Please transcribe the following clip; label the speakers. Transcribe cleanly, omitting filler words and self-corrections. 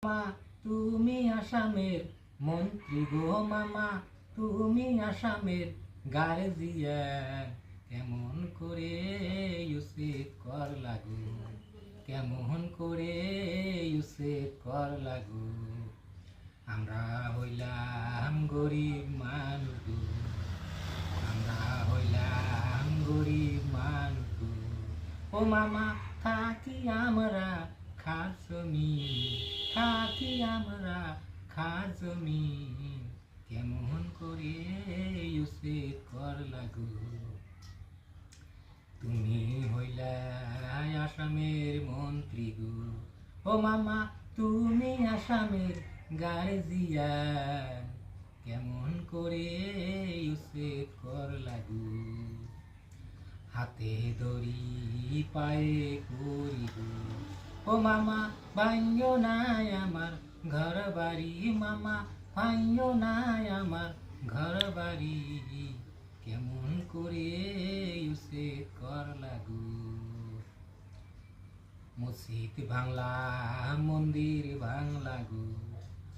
Speaker 1: মা তুমি আসামের মন্ত্রী গো মামা, তুমি আসামের গার্জিয়ান, কেমন করে ইউসেফ কর লাগু, কেমন করে ইউসেফ কর লাগু। আমরা হইলাম গরিব মানুষ গো, আমরা হইলাম গরিব মানুষ গো। ও মামা থাকি আমরা খাস জমি, থাকি আমরা খাস জমি, কেমন করে ইউসেফ কর লাগু। তুমি হইলা আসামের মন্ত্রী গো, ও মামা তুমি আসামের গার্জিয়ান, কেমন করে ইউসেফ কর লাগু। হাতে দড়ি পায়ে করি গো, ও মামা ভাইও নাই আমার ঘর বাড়ি, মামা ভাইও নাই আমার ঘর বাড়ি, কেমন করে ইউসেফ কর লাগু। মসজিদ ভাঙলা মন্দির ভাঙলা গো,